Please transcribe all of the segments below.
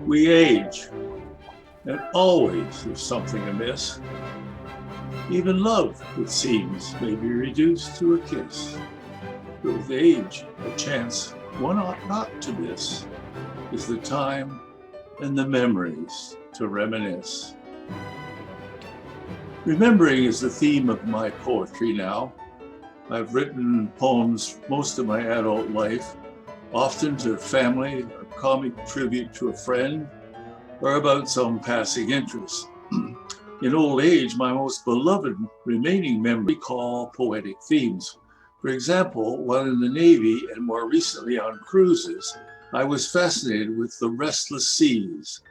We age, and always there's something amiss. Even love, it seems, may be reduced to a kiss. But with age, a chance one ought not to miss is the time and the memories to reminisce. Remembering is the theme of my poetry now. I've written poems most of my adult life, often to family, a comic tribute to a friend, or about some passing interest. In old age, my most beloved remaining memories recall poetic themes. For example, while in the Navy and more recently on cruises, I was fascinated with the restless seas.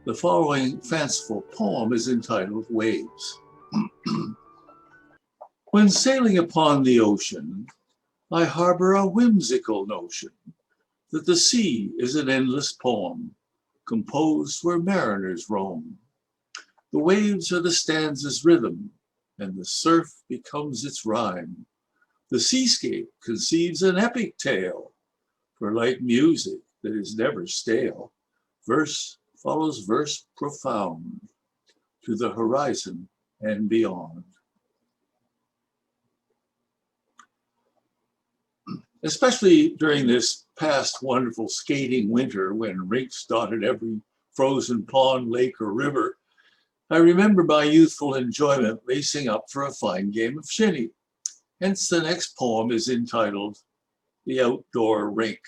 The following fanciful poem is entitled Waves. When sailing upon the ocean, I harbor a whimsical notion that the sea is an endless poem, composed where mariners roam. The waves are the stanza's rhythm, and the surf becomes its rhyme. The seascape conceives an epic tale, for like music that is never stale, verse follows verse profound to the horizon and beyond. Especially during this past wonderful skating winter when rinks dotted every frozen pond, lake, or river, I remember my youthful enjoyment lacing up for a fine game of shinny. Hence the next poem is entitled The Outdoor Rink.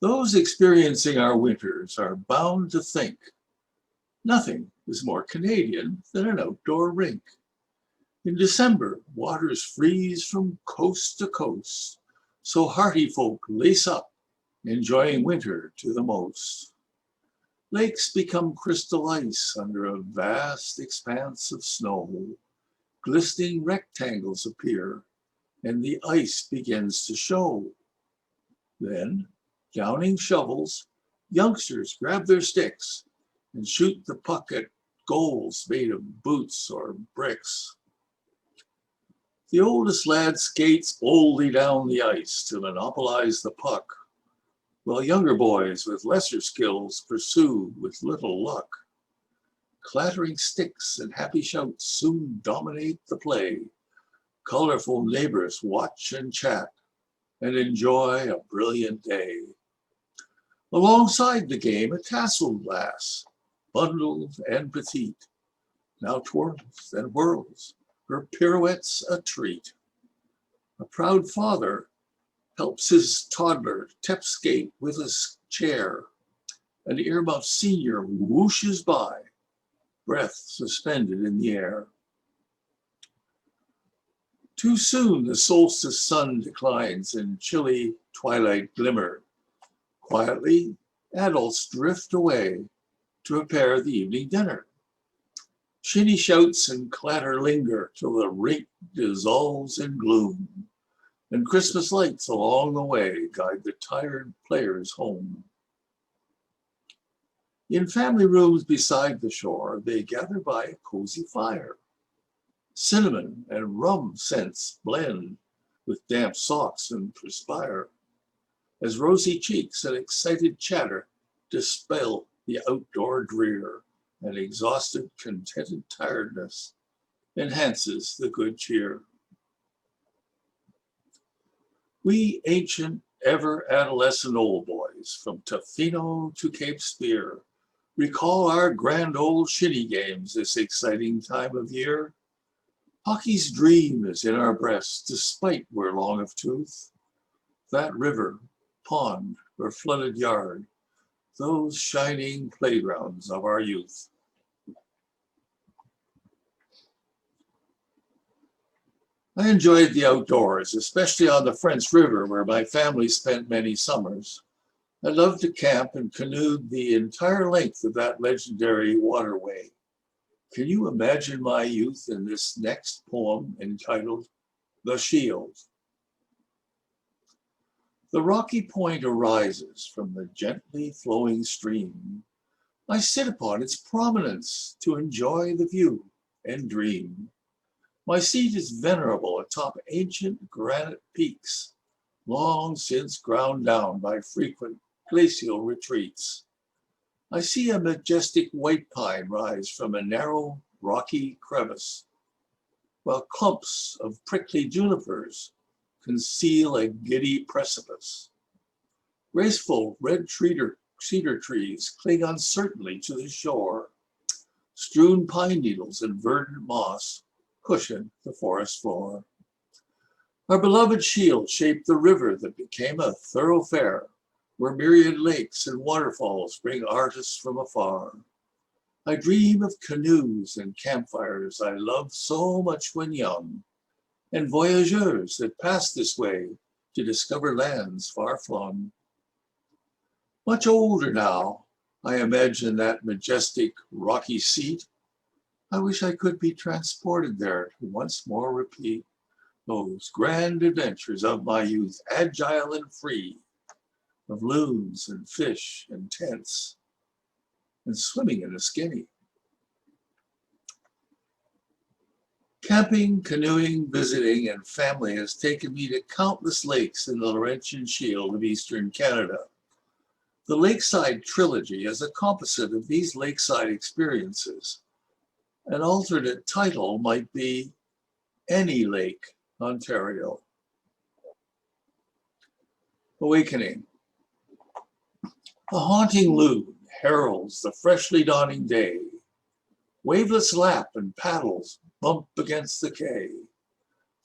Those experiencing our winters are bound to think nothing is more Canadian than an outdoor rink. In December, waters freeze from coast to coast, so hearty folk lace up, enjoying winter to the most. Lakes become crystal ice under a vast expanse of snow. Glistening rectangles appear, and the ice begins to show. Then, downing shovels, youngsters grab their sticks and shoot the puck at goals made of boots or bricks. The oldest lad skates boldly down the ice to monopolize the puck, while younger boys with lesser skills pursue with little luck. Clattering sticks and happy shouts soon dominate the play. Colorful neighbors watch and chat and enjoy a brilliant day. Alongside the game, a tasseled lass, bundled and petite, now twirls and whirls, her pirouettes a treat. A proud father helps his toddler tap skate with his chair. An earmuffed senior whooshes by, breath suspended in the air. Too soon the solstice sun declines in chilly twilight glimmer. Quietly, adults drift away to prepare the evening dinner. Shinny shouts and clatter linger till the rink dissolves in gloom, and Christmas lights along the way guide the tired players home. In family rooms beside the shore, they gather by a cozy fire. Cinnamon and rum scents blend with damp socks and perspire, as rosy cheeks and excited chatter dispel the outdoor drear, and exhausted, contented tiredness enhances the good cheer. We ancient, ever adolescent old boys, from Tofino to Cape Spear, recall our grand old shinny games this exciting time of year. Hockey's dream is in our breasts, despite we're long of tooth. That river, pond, or flooded yard, those shining playgrounds of our youth. I enjoyed the outdoors, especially on the French River, where my family spent many summers. I loved to camp and canoed the entire length of that legendary waterway. Can you imagine my youth in this next poem entitled The Shield? The rocky point arises from the gently flowing stream. I sit upon its prominence to enjoy the view and dream. My seat is venerable atop ancient granite peaks, long since ground down by frequent glacial retreats. I see a majestic white pine rise from a narrow, rocky crevice, while clumps of prickly junipers conceal a giddy precipice. Graceful red cedar trees cling uncertainly to the shore. Strewn pine needles and verdant moss cushion the forest floor. Our beloved shield shaped the river that became a thoroughfare, where myriad lakes and waterfalls bring artists from afar. I dream of canoes and campfires I loved so much when young, and voyageurs that pass this way to discover lands far flung. Much older now, I imagine that majestic rocky seat. I wish I could be transported there to once more repeat those grand adventures of my youth, agile and free, of loons and fish and tents, and swimming in the skinny. Camping, canoeing, visiting, and family has taken me to countless lakes in the Laurentian Shield of Eastern Canada. The Lakeside Trilogy is a composite of these lakeside experiences. An alternate title might be Any Lake, Ontario. Awakening. A haunting loon heralds the freshly dawning day. Wavelets lap and paddles bump against the quay.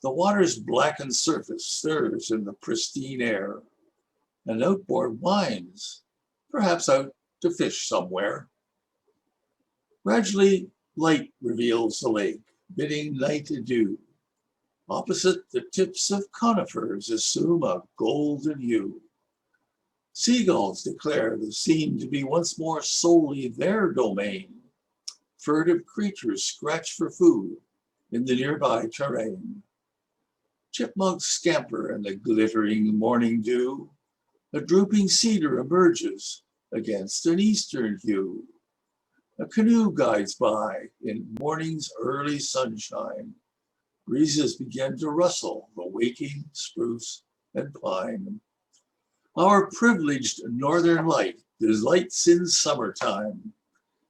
The water's blackened surface stirs in the pristine air. An outboard winds, perhaps out to fish somewhere. Gradually, light reveals the lake, bidding night adieu. Opposite, the tips of conifers assume a golden hue. Seagulls declare the scene to be once more solely their domain. Furtive creatures scratch for food in the nearby terrain. Chipmunks scamper in the glittering morning dew. A drooping cedar emerges against an eastern hue. A canoe guides by in morning's early sunshine. Breezes begin to rustle the waking spruce and pine. Our privileged northern light delights in summertime.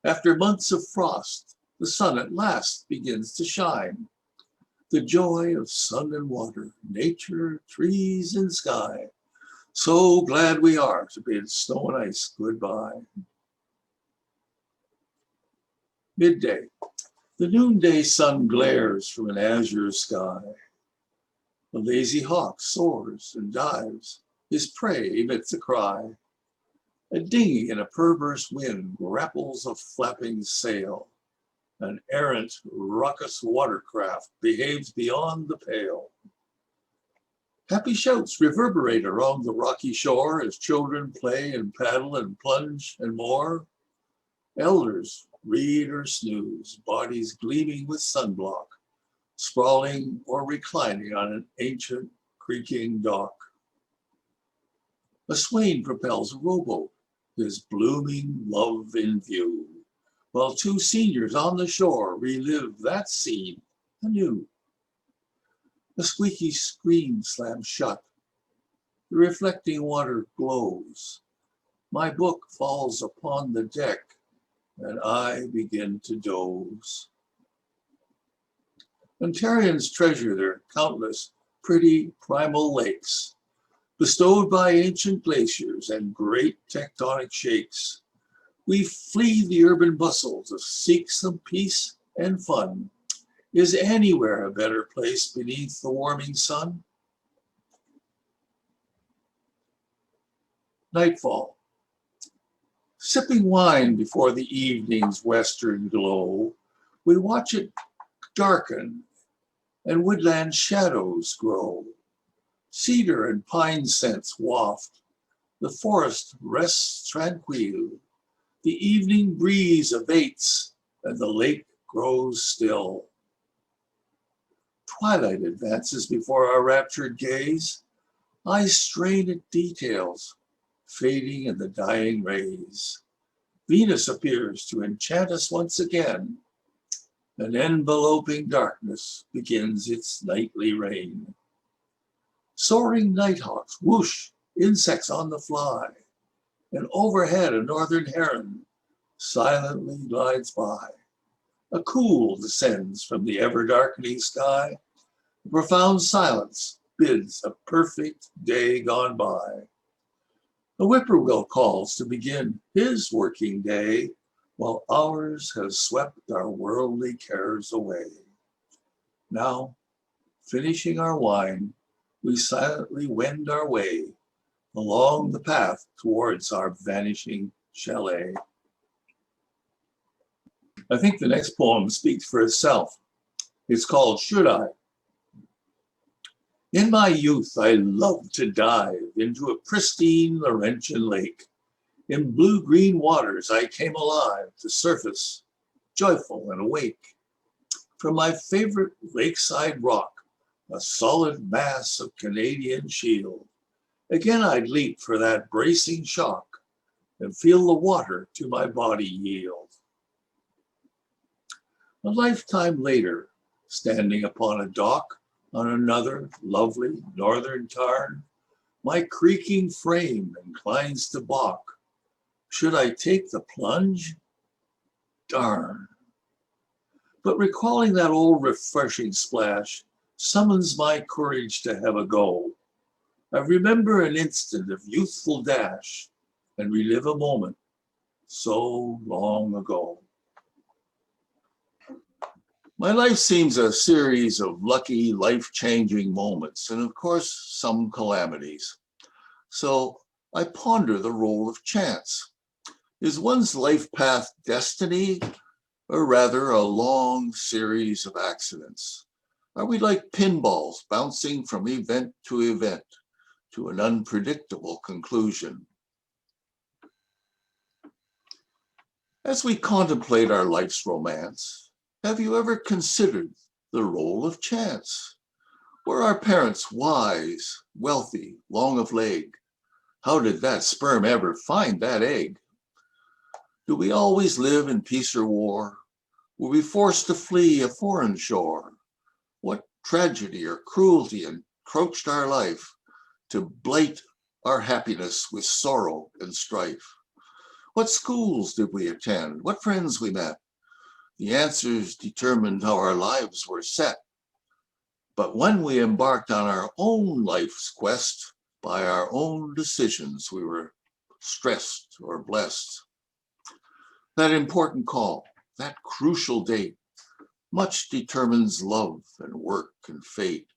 After months of frost, the sun at last begins to shine. The joy of sun and water, nature, trees, and sky. So glad we are to bid snow and ice goodbye. Midday. The noonday sun glares from an azure sky. The lazy hawk soars and dives, his prey emits a cry. A dinghy in a perverse wind grapples a flapping sail. An errant, raucous watercraft behaves beyond the pale. Happy shouts reverberate around the rocky shore as children play and paddle and plunge and more. Elders read or snooze, bodies gleaming with sunblock, sprawling or reclining on an ancient creaking dock. A swain propels a rowboat, his blooming love in view, while two seniors on the shore relive that scene anew. A squeaky screen slams shut. The reflecting water glows. My book falls upon the deck, and I begin to doze. Ontarians treasure their countless pretty primal lakes, bestowed by ancient glaciers and great tectonic shakes. We flee the urban bustle to seek some peace and fun. Is anywhere a better place beneath the warming sun? Nightfall. Sipping wine before the evening's western glow, we watch it darken and woodland shadows grow. Cedar and pine scents waft. The forest rests tranquil. The evening breeze abates and the lake grows still. Twilight advances before our raptured gaze. I strain at details, fading in the dying rays. Venus appears to enchant us once again. An enveloping darkness begins its nightly reign. Soaring nighthawks whoosh, insects on the fly. and overhead a northern heron silently glides by. A cool descends from the ever-darkening sky. A profound silence bids a perfect day gone by. A whippoorwill calls to begin his working day, while ours has swept our worldly cares away. Now, finishing our wine, we silently wend our way along the path towards our vanishing chalet. I think the next poem speaks for itself. It's called Should I? In my youth, I loved to dive into a pristine Laurentian lake. In blue-green waters, I came alive to surface, joyful and awake. From my favorite lakeside rock, a solid mass of Canadian shield, again I'd leap for that bracing shock and feel the water to my body yield. A lifetime later, standing upon a dock on another lovely northern tarn, my creaking frame inclines to balk. Should I take the plunge? Darn. But recalling that old refreshing splash summons my courage to have a go. I remember an instant of youthful dash and relive a moment so long ago. My life seems a series of lucky, life-changing moments, and of course, some calamities. So I ponder the role of chance. Is one's life path destiny, or rather a long series of accidents? Are we like pinballs bouncing from event to event to an unpredictable conclusion? As we contemplate our life's romance, have you ever considered the role of chance? Were our parents wise, wealthy, long of leg? How did that sperm ever find that egg? Do we always live in peace or war? Were we forced to flee a foreign shore? What tragedy or cruelty encroached our life to blight our happiness with sorrow and strife? What schools did we attend? What friends we met? The answers determined how our lives were set. But when we embarked on our own life's quest, by our own decisions, we were stressed or blessed. That important call, that crucial date, much determines love and work and fate.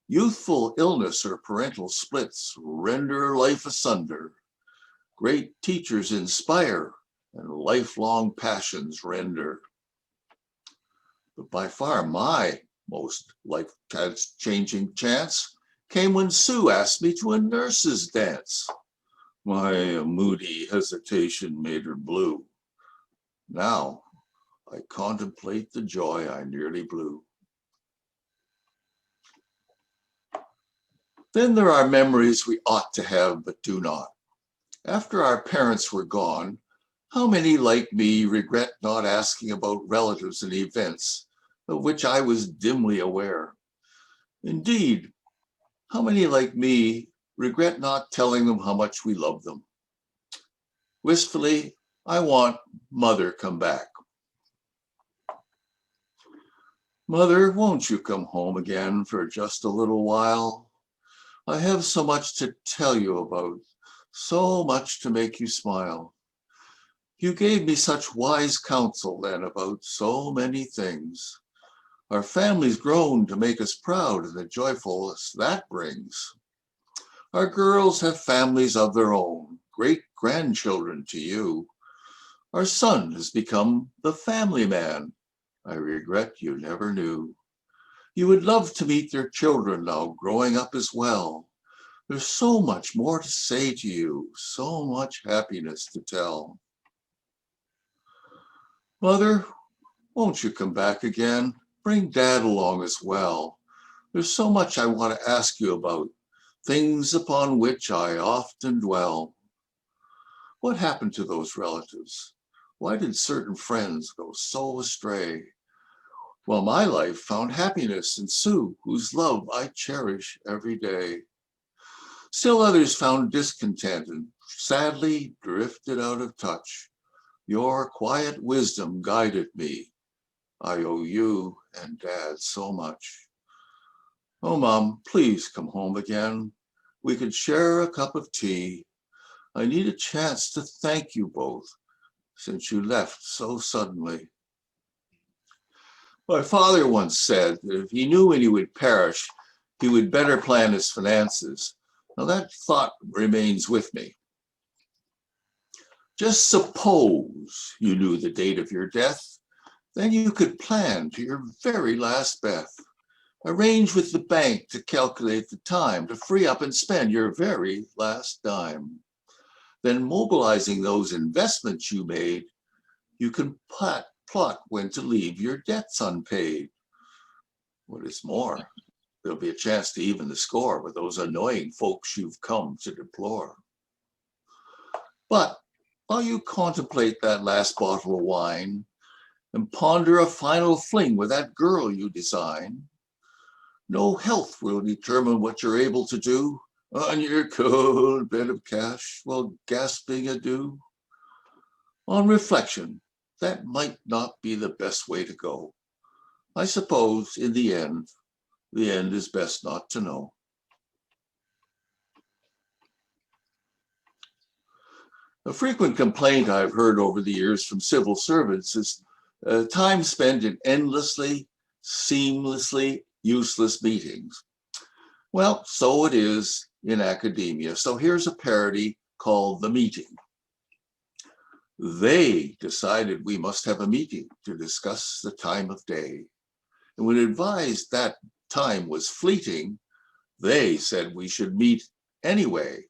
Youthful illness or parental splits render life asunder. Great teachers inspire and lifelong passions render. But by far my most life-changing chance came when Sue asked me to a nurse's dance. My moody hesitation made her blue. Now I contemplate the joy I nearly blew. Then there are memories we ought to have but do not. After our parents were gone, how many like me regret not asking about relatives and events of which I was dimly aware? Indeed, how many like me regret not telling them how much we love them? Wistfully, I want Mother come back. Mother, won't you come home again for just a little while? I have so much to tell you about, so much to make you smile. You gave me such wise counsel then about so many things. Our family's grown to make us proud and the joyfulness that brings. Our girls have families of their own, great grandchildren to you. Our son has become the family man. I regret you never knew. You would love to meet their children now growing up as well. There's so much more to say to you, so much happiness to tell. Mother, won't you come back again? Bring Dad along as well. There's so much I want to ask you about, things upon which I often dwell. What happened to those relatives? Why did certain friends go so astray? Well, my life found happiness in Sue, whose love I cherish every day. Still others found discontent and sadly drifted out of touch. Your quiet wisdom guided me. I owe you and Dad so much. Oh, Mom, please come home again. We could share a cup of tea. I need a chance to thank you both since you left so suddenly. My father once said that if he knew when he would perish, he would better plan his finances. Now that thought remains with me. Just suppose you knew the date of your death, then you could plan to your very last breath. Arrange with the bank to calculate the time to free up and spend your very last dime. Then mobilizing those investments you made, you can plot when to leave your debts unpaid. What is more, there'll be a chance to even the score with those annoying folks you've come to deplore. But while you contemplate that last bottle of wine and ponder a final fling with that girl you design, no health will determine what you're able to do on your cold bed of cash while gasping adieu. On reflection, that might not be the best way to go. I suppose in the end is best not to know. A frequent complaint I've heard over the years from civil servants is time spent in endlessly, seamlessly useless meetings. Well, so it is in academia. So here's a parody called The Meeting. They decided we must have a meeting to discuss the time of day. And when advised that time was fleeting, they said we should meet anyway.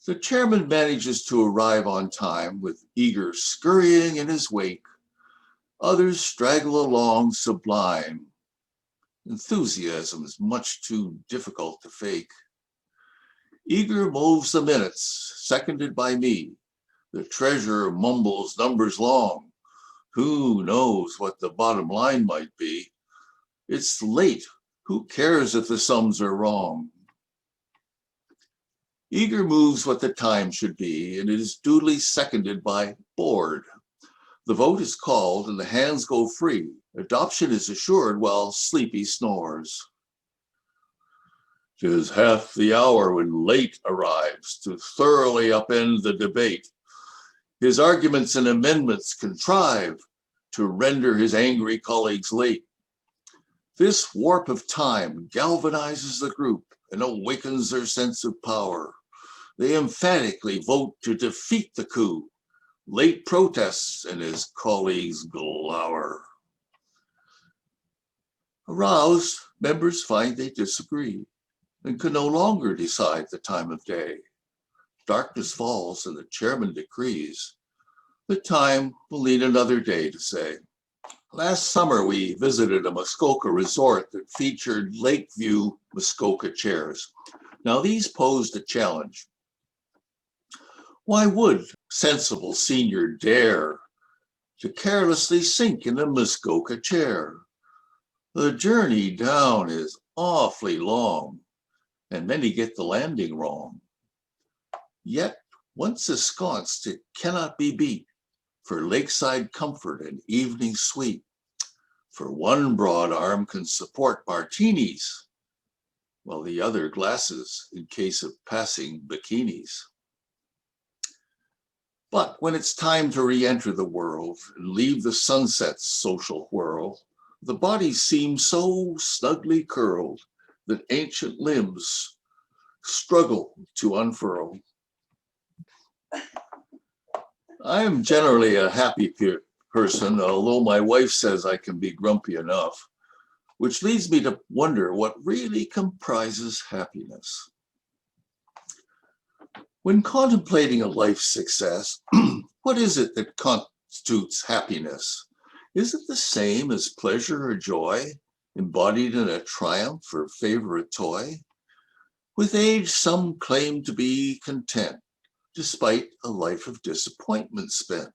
The chairman manages to arrive on time with eager scurrying in his wake. Others straggle along sublime. Enthusiasm is much too difficult to fake. Eager moves the minutes, seconded by me. The treasurer mumbles numbers long. Who knows what the bottom line might be? It's late. Who cares if the sums are wrong? Eager moves what the time should be, and it is duly seconded by bored. The vote is called and the hands go free. Adoption is assured while sleepy snores. 'Tis half the hour when late arrives to thoroughly upend the debate. His arguments and amendments contrive to render his angry colleagues late. This warp of time galvanizes the group and awakens their sense of power. They emphatically vote to defeat the coup. Late protests and his colleagues glower. Aroused, members find they disagree and can no longer decide the time of day. Darkness falls and the chairman decrees. The time will need another day to say. Last summer, we visited a Muskoka resort that featured Lakeview Muskoka chairs. Now, these posed a challenge. Why would sensible senior dare to carelessly sink in a Muskoka chair? The journey down is awfully long, and many get the landing wrong. Yet, once ensconced, it cannot be beat for lakeside comfort and evening sweet. For one broad arm can support martinis, while the other glasses in case of passing bikinis. But when it's time to re-enter the world and leave the sunset's social whirl, the body seems so snugly curled that ancient limbs struggle to unfurl. I am generally a happy person, although my wife says I can be grumpy enough, which leads me to wonder what really comprises happiness. When contemplating a life success, what is it that constitutes happiness? Is it the same as pleasure or joy, embodied in a triumph or favorite toy? With age, some claim to be content, despite a life of disappointment spent.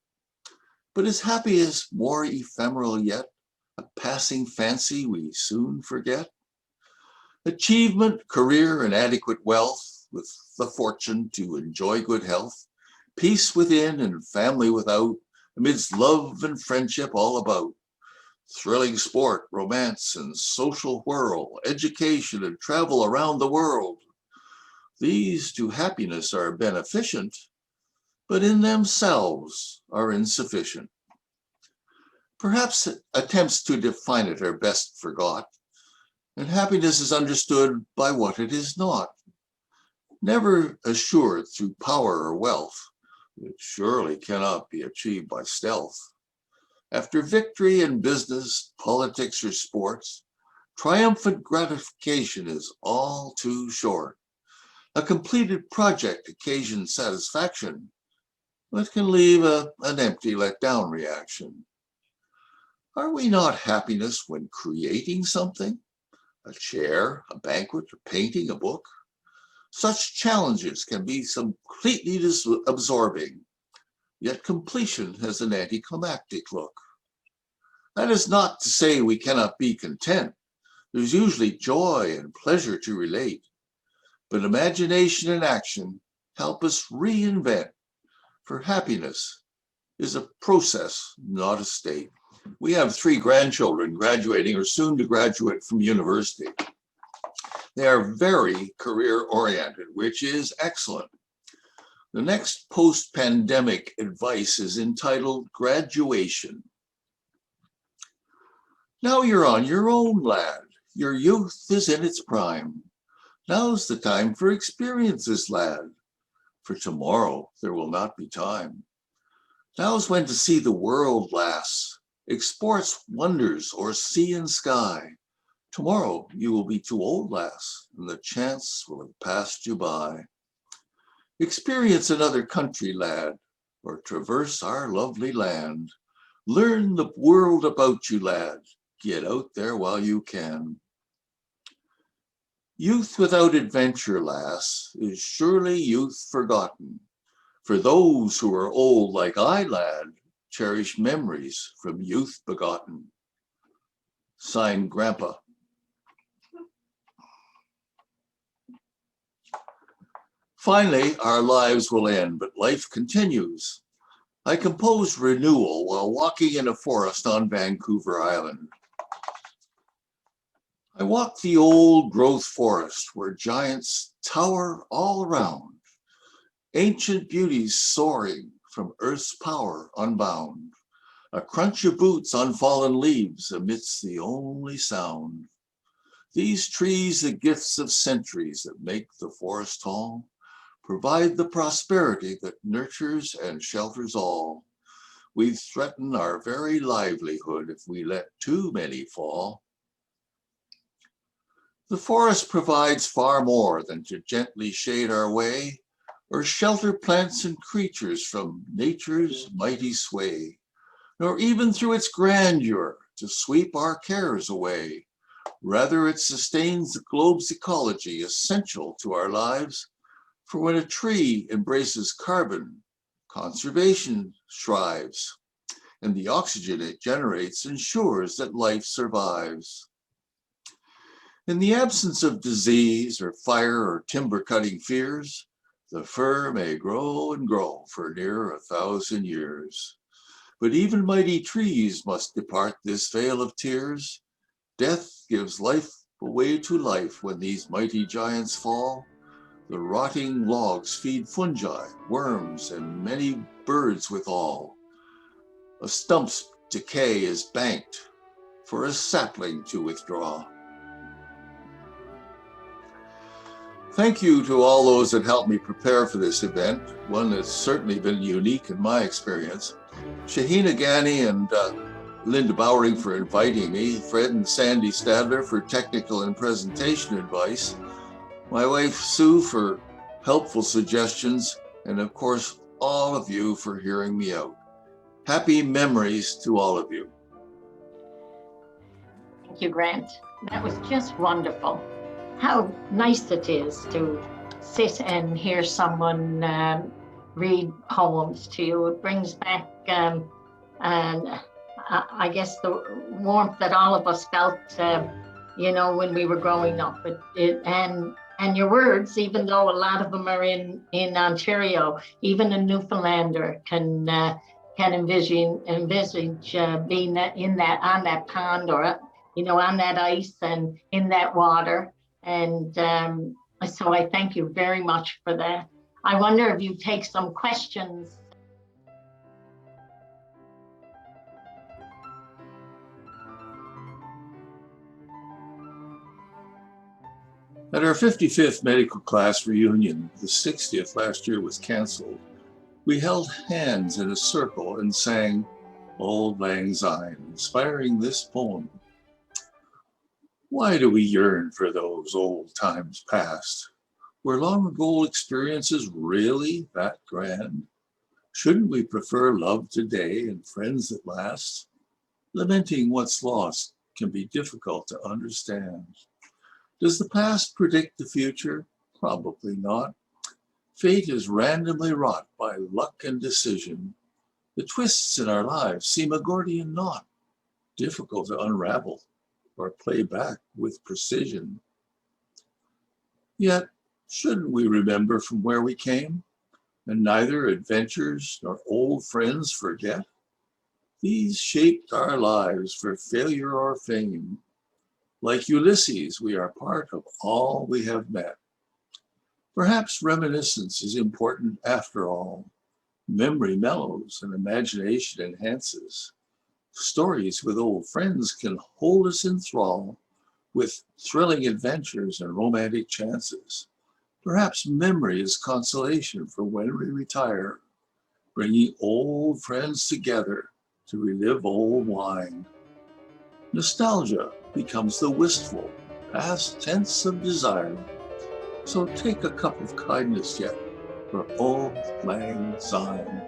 But is happiness more ephemeral yet, a passing fancy we soon forget? Achievement, career, and adequate wealth, with the fortune to enjoy good health, peace within and family without, amidst love and friendship all about, thrilling sport, romance, and social whirl, education and travel around the world. These to happiness are beneficent, but in themselves are insufficient. Perhaps attempts to define it are best forgot, and happiness is understood by what it is not. Never assured through power or wealth, it surely cannot be achieved by stealth. After victory in business, politics, or sports, triumphant gratification is all too short. A completed project occasions satisfaction, but can leave an empty letdown reaction. Are we not happiness when creating something? A chair, a banquet, a painting, a book? Such challenges can be completely absorbing, yet completion has an anticlimactic look. That is not to say we cannot be content. There's usually joy and pleasure to relate, but imagination and action help us reinvent, for happiness is a process, not a state. We have 3 grandchildren graduating or soon to graduate from university. They are very career-oriented, which is excellent. The next post-pandemic advice is entitled Graduation. Now you're on your own, lad. Your youth is in its prime. Now's the time for experiences, lad. For tomorrow there will not be time. Now's when to see the world, lass. Exports wonders o'er sea and sky. Tomorrow you will be too old, lass, and the chance will have passed you by. Experience another country, lad, or traverse our lovely land. Learn the world about you, lad. Get out there while you can. Youth without adventure, lass, is surely youth forgotten. For those who are old like I, lad, cherish memories from youth begotten. Signed, Grandpa. Finally, our lives will end, but life continues. I composed Renewal while walking in a forest on Vancouver Island. I walked the old growth forest where giants tower all around, ancient beauties soaring from earth's power unbound, a crunch of boots on fallen leaves amidst the only sound. These trees, the gifts of centuries that make the forest tall, provide the prosperity that nurtures and shelters all. We threaten our very livelihood if we let too many fall. The forest provides far more than to gently shade our way or shelter plants and creatures from nature's mighty sway, nor even through its grandeur to sweep our cares away. Rather, it sustains the globe's ecology essential to our lives, for when a tree embraces carbon, conservation strives, and the oxygen it generates ensures that life survives. In the absence of disease or fire or timber cutting fears, the fir may grow and grow for near 1,000 years. But even mighty trees must depart this vale of tears. Death gives life away to life when these mighty giants fall. The rotting logs feed fungi, worms, and many birds withal. A stump's decay is banked for a sapling to withdraw. Thank you to all those that helped me prepare for this event, one that's certainly been unique in my experience. Shahina Ghani and Linda Bowering for inviting me, Fred and Sandy Stadler for technical and presentation advice, my wife Sue for helpful suggestions, and of course, all of you for hearing me out. Happy memories to all of you. Thank you, Grant. That was just wonderful. How nice it is to sit and hear someone read poems to you. It brings back, and I guess, the warmth that all of us felt, when we were growing up. And And your words, even though a lot of them are in Ontario, even a Newfoundlander can envisage being in that on that pond, or on that ice and in that water. And so I thank you very much for that. I wonder if you take some questions. At our 55th medical class reunion, the 60th last year was canceled, we held hands in a circle and sang Auld Lang Syne, inspiring this poem. Why do we yearn for those old times past? Were long ago experiences really that grand? Shouldn't we prefer love today and friends that last? Lamenting what's lost can be difficult to understand. Does the past predict the future? Probably not. Fate is randomly wrought by luck and decision. The twists in our lives seem a Gordian knot, difficult to unravel or play back with precision. Yet, shouldn't we remember from where we came, and neither adventures nor old friends forget? These shaped our lives for failure or fame. Like Ulysses, we are part of all we have met. Perhaps reminiscence is important after all. Memory mellows and imagination enhances. Stories with old friends can hold us in thrall with thrilling adventures and romantic chances. Perhaps memory is consolation for when we retire, bringing old friends together to relive old wine. Nostalgia becomes the wistful, past tense of desire. So take a cup of kindness yet for Auld Lang Syne.